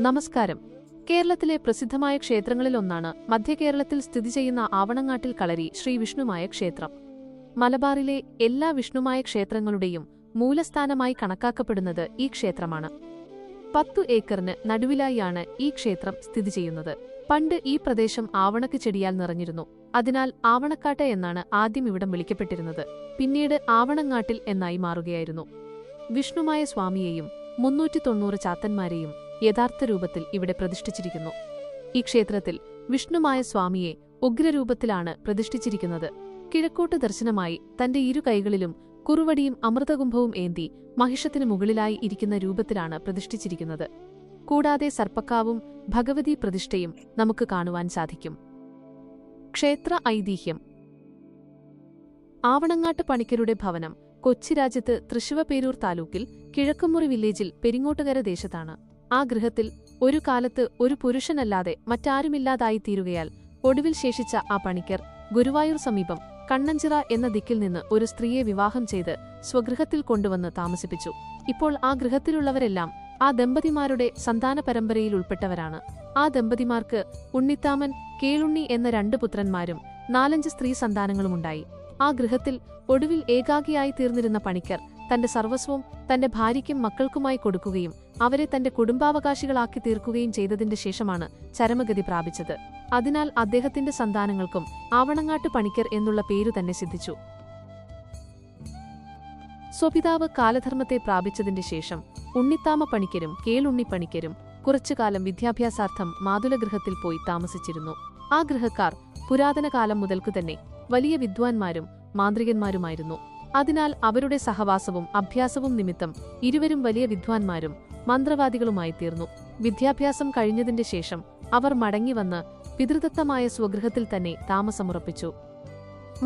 നമസ്കാരം. കേരളത്തിലെ പ്രസിദ്ധമായ ക്ഷേത്രങ്ങളിലൊന്നാണ് മധ്യകേരളത്തിൽ സ്ഥിതി ചെയ്യുന്ന ആവണങ്ങാട്ടിൽ കളരി ശ്രീ വിഷ്ണുമായ ക്ഷേത്രം. മലബാറിലെ എല്ലാ വിഷ്ണുമായ ക്ഷേത്രങ്ങളുടെയും മൂലസ്ഥാനമായി കണക്കാക്കപ്പെടുന്നത് ഈ ക്ഷേത്രമാണ്. 10 ഏക്കറിന് നടുവിലായാണ് ഈ ക്ഷേത്രം സ്ഥിതി ചെയ്യുന്നത്. പണ്ട് ഈ പ്രദേശം ആവണക്ക് ചെടിയാൽ നിറഞ്ഞിരുന്നു. അതിനാൽ ആവണക്കാട്ട് എന്നാണ് ആദ്യം ഇവിടം വിളിക്കപ്പെട്ടിരുന്നത്. പിന്നീട് ആവണങ്ങാട്ടിൽ എന്നായി മാറുകയായിരുന്നു. വിഷ്ണുമായ സ്വാമിയെയും 390 ചാത്തന്മാരെയും യഥാർത്ഥ രൂപത്തിൽ ഇവിടെ പ്രതിഷ്ഠിച്ചിരിക്കുന്നു. ഈ ക്ഷേത്രത്തിൽ വിഷ്ണുമായ സ്വാമിയെ ഉഗ്രരൂപത്തിലാണ് പ്രതിഷ്ഠിച്ചിരിക്കുന്നത്. കിഴക്കോട്ട് ദർശനമായി തന്റെ ഇരു കൈകളിലും കുറുവടിയും അമൃതകുംഭവും ഏന്തി മഹിഷത്തിനു മുകളിലായി ഇരിക്കുന്ന രൂപത്തിലാണ് പ്രതിഷ്ഠിച്ചിരിക്കുന്നത്. കൂടാതെ സർപ്പക്കാവും ഭഗവതീ പ്രതിഷ്ഠയും നമുക്ക് കാണുവാൻ സാധിക്കും. ക്ഷേത്ര ഐതിഹ്യം. ആവണങ്ങാട്ട് പണിക്കരുടെ ഭവനം കൊച്ചി രാജ്യത്ത് തൃശ്ശിവപേരൂർ താലൂക്കിൽ കിഴക്കുമുറി വില്ലേജിൽ പെരിങ്ങോട്ടുകര ദേശത്താണ്. ആ ഗൃഹത്തിൽ ഒരു കാലത്ത് ഒരു പുരുഷനല്ലാതെ മറ്റാരുമില്ലാതായി തീരുകയാൽ ഒടുവിൽ ശേഷിച്ച ആ പണിക്കർ ഗുരുവായൂർ സമീപം കണ്ണഞ്ചിറ എന്ന ദിക്കിൽ നിന്ന് ഒരു സ്ത്രീയെ വിവാഹം ചെയ്ത് സ്വഗൃഹത്തിൽ കൊണ്ടുവന്ന് താമസിപ്പിച്ചു. ഇപ്പോൾ ആ ഗൃഹത്തിലുള്ളവരെല്ലാം ആ ദമ്പതിമാരുടെ സന്താന പരമ്പരയിൽ ഉൾപ്പെട്ടവരാണ്. ആ ദമ്പതിമാർക്ക് ഉണ്ണിത്താമൻ, കേളുണ്ണി എന്ന 2 പുത്രന്മാരും 4-5 സ്ത്രീ സന്താനങ്ങളുമുണ്ടായി. ആ ഗൃഹത്തിൽ ഒടുവിൽ ഏകാഗിയായി തീർന്നിരുന്ന പണിക്കർ തന്റെ സർവസ്വവും തന്റെ ഭാര്യയ്ക്കും മക്കൾക്കുമായി കൊടുക്കുകയും അവരെ തന്റെ കുടുംബാവകാശികളാക്കി തീർക്കുകയും ചെയ്തതിന്റെ ശേഷമാണ് ചരമഗതി പ്രാപിച്ചത്. അതിനാൽ അദ്ദേഹത്തിന്റെ സന്താനങ്ങൾക്കും ആവണങ്ങാട്ട് പണിക്കർ എന്നുള്ള പേരു തന്നെ സിദ്ധിച്ചു. സ്വപിതാവ് കാലധർമ്മത്തെ പ്രാപിച്ചതിന്റെ ശേഷം ഉണ്ണിത്താമ പണിക്കരും കേളുണ്ണി പണിക്കരും കുറച്ചുകാലം വിദ്യാഭ്യാസാർത്ഥം മാതുലഗൃഹത്തിൽ പോയി താമസിച്ചിരുന്നു. ആ ഗൃഹക്കാർ പുരാതന കാലം മുതൽക്കുതന്നെ വലിയ വിദ്വാൻമാരും മാന്ത്രികന്മാരുമായിരുന്നു. അതിനാൽ അവരുടെ സഹവാസവും അഭ്യാസവും നിമിത്തം ഇരുവരും വലിയ വിദ്വാൻമാരും മന്ത്രവാദികളുമായി തീർന്നു. വിദ്യാഭ്യാസം കഴിഞ്ഞതിന്റെ ശേഷം അവർ മടങ്ങിവന്ന് പിതൃദത്തമായ സ്വഗൃഹത്തിൽ തന്നെ താമസമുറപ്പിച്ചു.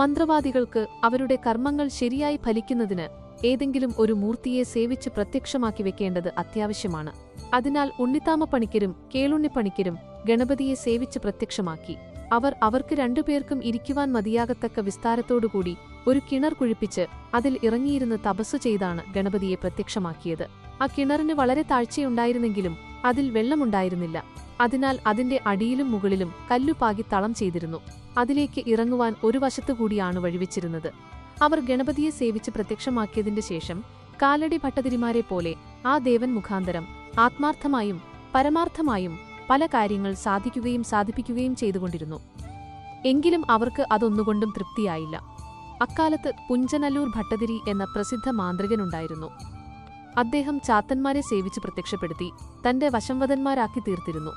മന്ത്രവാദികൾക്ക് അവരുടെ കർമ്മങ്ങൾ ശരിയായി ഫലിക്കുന്നതിന് ഏതെങ്കിലും ഒരു മൂർത്തിയെ സേവിച്ച് പ്രത്യക്ഷമാക്കി വെക്കേണ്ടത് അത്യാവശ്യമാണ്. അതിനാൽ ഉണ്ണിത്താമ പണിക്കരും കേളുണ്ണി പണിക്കരും ഗണപതിയെ സേവിച്ച് പ്രത്യക്ഷമാക്കി. അവർ അവർക്ക് 2 പേർക്കും ഇരിക്കുവാൻ മതിയാകത്തക്ക വിസ്താരത്തോടുകൂടി ഒരു കിണർ കുഴിപ്പിച്ച് അതിൽ ഇറങ്ങിയിരുന്ന് തപസ്സു ചെയ്താണ് ഗണപതിയെ പ്രത്യക്ഷമാക്കിയത്. ആ കിണറിന് വളരെ താഴ്ചയുണ്ടായിരുന്നെങ്കിലും അതിൽ വെള്ളമുണ്ടായിരുന്നില്ല. അതിനാൽ അതിന്റെ അടിയിലും മുകളിലും കല്ലുപാകി തളം ചെയ്തിരുന്നു. അതിലേക്ക് ഇറങ്ങുവാൻ ഒരു വശത്തുകൂടിയാണ് വഴിവെച്ചിരുന്നത്. അവർ ഗണപതിയെ സേവിച്ച് പ്രത്യക്ഷമാക്കിയതിന്റെ ശേഷം കാലടി ഭട്ടതിരിമാരെ പോലെ ആ ദേവൻ മുഖാന്തരം ആത്മാർത്ഥമായും പരമാർത്ഥമായും പല കാര്യങ്ങൾ സാധിക്കുകയും സാധിപ്പിക്കുകയും ചെയ്തുകൊണ്ടിരുന്നു. എങ്കിലും അവർക്ക് അതൊന്നുകൊണ്ടും തൃപ്തിയായില്ല. അക്കാലത്ത് പുഞ്ചനല്ലൂർ ഭട്ടതിരി എന്ന പ്രസിദ്ധ മാന്ത്രികനുണ്ടായിരുന്നു. അദ്ദേഹം ചാത്തന്മാരെ സേവിച്ച് പ്രത്യക്ഷപ്പെടുത്തി തന്റെ വശംവദന്മാരാക്കി തീർത്തിരുന്നു.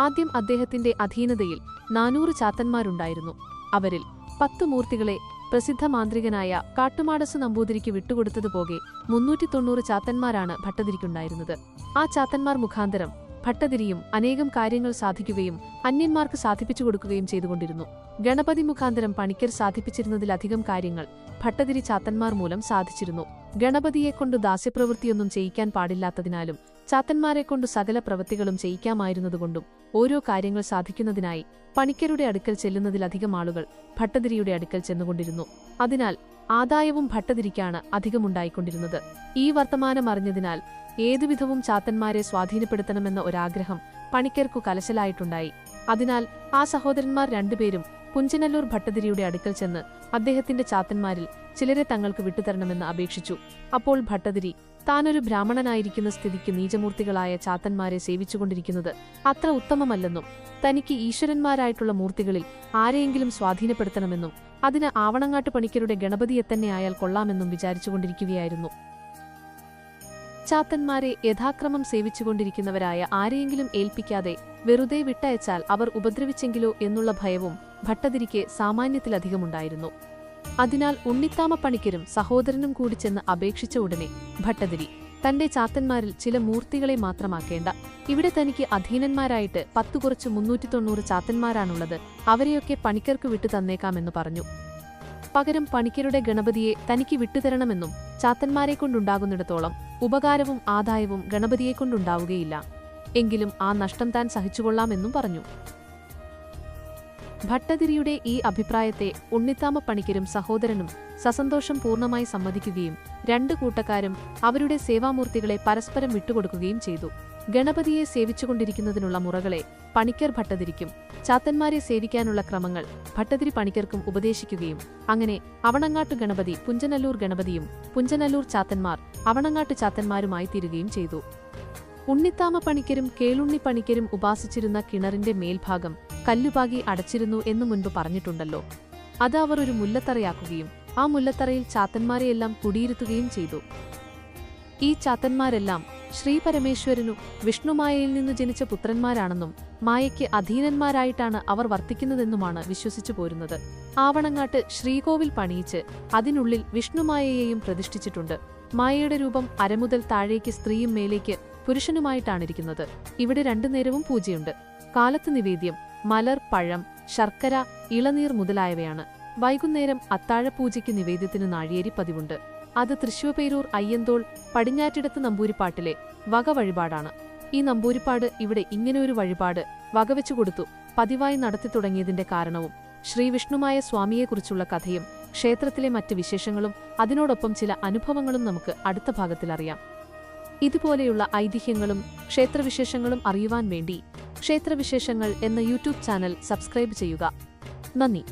ആദ്യം അദ്ദേഹത്തിന്റെ അധീനതയിൽ 400 ചാത്തന്മാരുണ്ടായിരുന്നു. അവരിൽ 10 മൂർത്തികളെ പ്രസിദ്ധ മാന്ത്രികനായ കാട്ടുമാടസു നമ്പൂതിരിക്ക് വിട്ടുകൊടുത്തതുപോകെ 390 ചാത്തന്മാരാണ് ഭട്ടതിരിക്കുണ്ടായിരുന്നത്. ആ ചാത്തന്മാർ മുഖാന്തരം ഭട്ടതിരിയും അനേകം കാര്യങ്ങൾ സാധിക്കുകയും അന്യന്മാർക്ക് സാധിപ്പിച്ചു കൊടുക്കുകയും ചെയ്തുകൊണ്ടിരുന്നു. ഗണപതി മുഖാന്തരം പണിക്കർ സാധിപ്പിച്ചിരുന്നതിലധികം കാര്യങ്ങൾ ഭട്ടതിരി ചാത്തന്മാർ മൂലം സാധിച്ചിരുന്നു. ഗണപതിയെക്കൊണ്ടു ദാസ്യപ്രവൃത്തിയൊന്നും ചെയ്യിക്കാൻ പാടില്ലാത്തതിനാലും ചാത്തന്മാരെക്കൊണ്ടു സകല പ്രവൃത്തികളും ചെയ്യിക്കാമായിരുന്നതുകൊണ്ടും ഓരോ കാര്യങ്ങൾ സാധിക്കുന്നതിനായി പണിക്കരുടെ അടുക്കൽ ചെല്ലുന്നതിലധികം ആളുകൾ ഭട്ടതിരിയുടെ അടുക്കൽ ചെന്നുകൊണ്ടിരുന്നു. അതിനാൽ ആദായവും ഭട്ടതിരിക്കാണ് അധികമുണ്ടായിക്കൊണ്ടിരുന്നത്. ഈ വർത്തമാനം അറിഞ്ഞതിനാൽ ഏതുവിധവും ചാത്തന്മാരെ സ്വാധീനപ്പെടുത്തണമെന്ന ഒരാഗ്രഹം പണിക്കർക്കു കലശലായിട്ടുണ്ടായി. അതിനാൽ ആ സഹോദരന്മാർ 2 പേരും പുഞ്ചനല്ലൂർ ഭട്ടതിരിയുടെ അടുക്കൽ ചെന്ന് അദ്ദേഹത്തിന്റെ ചാത്തന്മാരിൽ ചിലരെ തങ്ങൾക്ക് വിട്ടുതരണമെന്ന് അപേക്ഷിച്ചു. അപ്പോൾ ഭട്ടതിരി താനൊരു ബ്രാഹ്മണനായിരിക്കുന്ന സ്ഥിതിക്ക് നീചമൂർത്തികളായ ചാത്തന്മാരെ സേവിച്ചുകൊണ്ടിരിക്കുന്നത് അത്ര ഉത്തമമല്ലെന്നും തനിക്ക് ഈശ്വരന്മാരായിട്ടുള്ള മൂർത്തികളിൽ ആരെയെങ്കിലും സ്വാധീനപ്പെടുത്തണമെന്നും അതിന് ആവണങ്ങാട്ട് പണിക്കരുടെ ഗണപതിയെത്തന്നെ ആയാൽ കൊള്ളാമെന്നും വിചാരിച്ചുകൊണ്ടിരിക്കുകയായിരുന്നു. ചാത്തന്മാരെ യഥാക്രമം സേവിച്ചുകൊണ്ടിരിക്കുന്നവരായ ആരെയെങ്കിലും ഏൽപ്പിക്കാതെ വെറുതെ വിട്ടയച്ചാൽ അവർ ഉപദ്രവിച്ചെങ്കിലോ എന്നുള്ള ഭയവും ഭട്ടതിരിക്ക് സാമാന്യത്തിലധികമുണ്ടായിരുന്നു. അതിനാൽ ഉണ്ണിത്താമ പണിക്കരും സഹോദരനും കൂടി ചെന്ന് അപേക്ഷിച്ച ഉടനെ ഭട്ടതിരി തന്റെ ചാത്തന്മാരിൽ ചില മൂർത്തികളെ മാത്രമാക്കേണ്ട, ഇവിടെ തനിക്ക് അധീനന്മാരായിട്ട് 10 കുറച്ച് 390 ചാത്തന്മാരാണുള്ളത്, അവരെയൊക്കെ പണിക്കർക്ക് വിട്ടു തന്നേക്കാമെന്ന് പറഞ്ഞു. പകരം പണിക്കരുടെ ഗണപതിയെ തനിക്ക് വിട്ടുതരണമെന്നും ചാത്തന്മാരെക്കൊണ്ടുണ്ടാകുന്നിടത്തോളം ഉപകാരവും ആദായവും ഗണപതിയെക്കൊണ്ടുണ്ടാവുകയില്ല, എങ്കിലും ആ നഷ്ടം താൻ സഹിച്ചുകൊള്ളാമെന്നും പറഞ്ഞു. ഭട്ടതിരിയുടെ ഈ അഭിപ്രായത്തെ ഉണ്ണിത്താമ പണിക്കരും സഹോദരനും സസന്തോഷം പൂർണ്ണമായി സമ്മതിക്കുകയും 2 കൂട്ടക്കാരും അവരുടെ സേവാമൂർത്തികളെ പരസ്പരം വിട്ടുകൊടുക്കുകയും ചെയ്തു. ഗണപതിയെ സേവിച്ചുകൊണ്ടിരിക്കുന്നതിനുള്ള മുറകളെ പണിക്കർ ഭട്ടതിരിക്കും, ചാത്തന്മാരെ സേവിക്കാനുള്ള ക്രമങ്ങൾ ഭട്ടതിരി പണിക്കർക്കും ഉപദേശിക്കുകയും അങ്ങനെ അവണങ്ങാട്ട് ഗണപതി പുഞ്ചനല്ലൂർ ഗണപതിയും പുഞ്ചനല്ലൂർ ചാത്തന്മാർ അവണങ്ങാട്ട് ചാത്തന്മാരുമായി തീരുകയും ചെയ്തു. ഉണ്ണിത്താമ പണിക്കരും കേളുണ്ണി പണിക്കരും ഉപാസിച്ചിരുന്ന കിണറിന്റെ മേൽഭാഗം കല്ലുപാകി അടച്ചിരുന്നു എന്നു മുൻപ് പറഞ്ഞിട്ടുണ്ടല്ലോ. അത് അവർ ഒരു മുല്ലത്തറയാക്കുകയും ആ മുല്ലത്തറയിൽ ചാത്തന്മാരെയെല്ലാം കുടിയിരുത്തുകയും ചെയ്തു. ഈ ചാത്തന്മാരെല്ലാം ശ്രീപരമേശ്വരനു വിഷ്ണുമായയിൽ നിന്നു ജനിച്ച പുത്രന്മാരാണെന്നും മായയ്ക്ക് അധീനന്മാരായിട്ടാണ് അവർ വർത്തിക്കുന്നതെന്നുമാണ് വിശ്വസിച്ചു പോരുന്നത്. ആവണങ്ങാട്ട് ശ്രീകോവിൽ പണിയിച്ച് അതിനുള്ളിൽ വിഷ്ണുമായയെയും പ്രതിഷ്ഠിച്ചിട്ടുണ്ട്. മായയുടെ രൂപം അരമുതൽ താഴേക്ക് സ്ത്രീയും മേലേക്ക് പുരുഷനുമായിട്ടാണിരിക്കുന്നത്. ഇവിടെ രണ്ടു നേരവും പൂജയുണ്ട്. കാലത്ത് നിവേദ്യം മലർ, പഴം, ശർക്കര, ഇളനീർ മുതലായവയാണ്. വൈകുന്നേരം അത്താഴപൂജയ്ക്ക് നിവേദ്യത്തിന് നാഴിയേരി പതിവുണ്ട്. അത് തൃശ്ശൂപേരൂർ അയ്യന്തോൾ പടിഞ്ഞാറ്റിടത്ത് നമ്പൂരിപ്പാട്ടിലെ വക വഴിപാടാണ്. ഈ നമ്പൂരിപ്പാട് ഇവിടെ ഇങ്ങനെയൊരു വഴിപാട് വകവെച്ചുകൊടുത്തു പതിവായി നടത്തി തുടങ്ങിയതിന്റെ കാരണവും ശ്രീവിഷ്ണുമായ സ്വാമിയെക്കുറിച്ചുള്ള കഥയും ക്ഷേത്രത്തിലെ മറ്റ് വിശേഷങ്ങളും അതിനോടൊപ്പം ചില അനുഭവങ്ങളും നമുക്ക് അടുത്ത ഭാഗത്തിൽ അറിയാം. ഇതുപോലെയുള്ള ഐതിഹ്യങ്ങളും ക്ഷേത്രവിശേഷങ്ങളും അറിയുവാൻ വേണ്ടി ക്ഷേത്രവിശേഷങ്ങൾ എന്ന യൂട്യൂബ് ചാനൽ സബ്സ്ക്രൈബ് ചെയ്യുക. നന്ദി.